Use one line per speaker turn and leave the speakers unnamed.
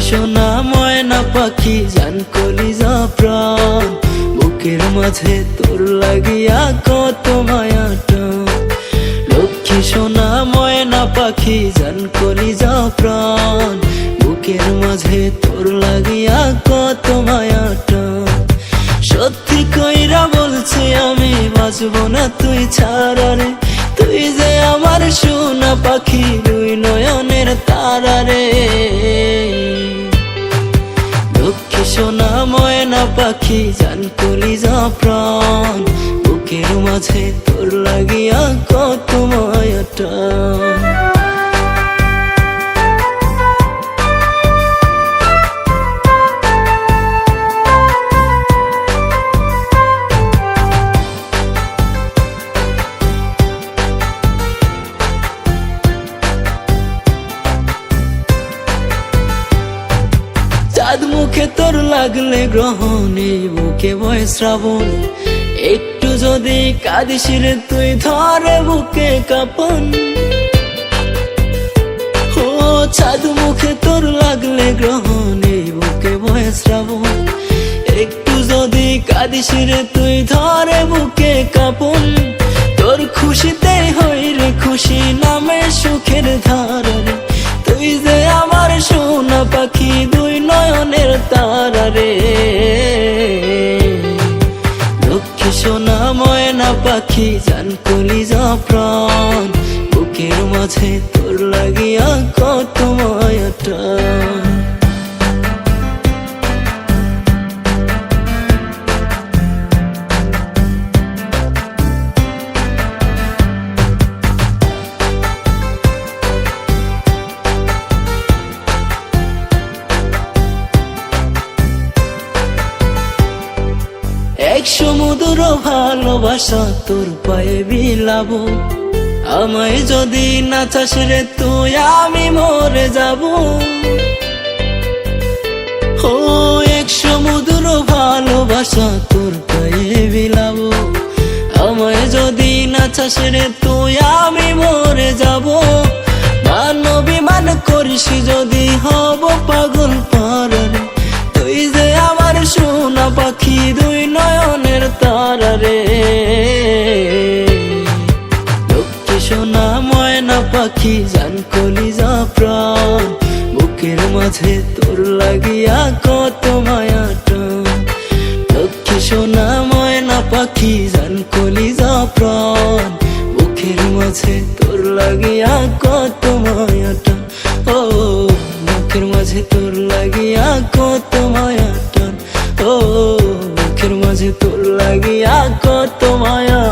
সোনা ময়না পাখি জান কলিজা প্রাণ, বুকের মাঝে তোর লাগিয়া কত মায়া টান। লক্ষ্মী সোনা ময়না পাখি জান কলিজা প্রাণ, বুকের মাঝে তোর লাগিয়া কত মায়া টান। সত্যি কইরা বলছি আমি বাঁচব না তুই ছাড়া রে, তুই যে আমার সোনা পাখি দুই নয়নের তারা রে। লক্ষ্মী সোনা ময়না পাখি জান কলিজা প্রাণ, বুকের মাঝে তোর লাগিয়া কত মায়া টান। চাঁদ মুখে তোর লাগলে গ্রহণে বুকে বয় শ্রাবণ, একটু যদি কাঁদিস রে তুই ধরে বুকে কাঁপন। ও চাঁদ মুখে তোর লাগলে গ্রহণে বুকে বয় শ্রাবণ, একটু যদি কাঁদিস রে তুই ধরে বুকে কাঁপন। তোর খুশিতে হই রে খুশি নামে সুখের ধারা রে, তুই যে আমার সোনা পাখি দুই নয়নের তারা রে। লক্ষ্মী সোনা ময়না পাখি জান কলিজা প্রাণ, বুকের মাঝে তোর লাগিয়া কত মায়া টান। এক সমুদ্র ভালোবাসা তোর পায়ে বিলাবো, আমায় যদি না চাস রে তুই আমি মরে যাব। ও এক সমুদ্র ভালোবাসা তোর পায়ে বিলাবো, আমায় যদি না চাস রে তুই আমি মরে যাব। মান অভিমান করিস যদি হব পাগল পারা রে, তুই যে আমার সোনা পাখি দুই নয়নের তারা রে। লক্ষ্মী সোনা ময়না পাখি জান কলিজা প্রাণ, বুকের মাঝে তোর লাগিয়া কত মায়া টান। লক্ষ্মী সোনা ময়না পাখি জান কলিজা প্রাণ, বুকের মাঝে তোর লাগিয়া কত মায়া টান। ও বুকের মাঝে তোর লাগিয়া কত মায়া টান, ও বুকের মাঝে তোর লাগিয়া কত মায়া।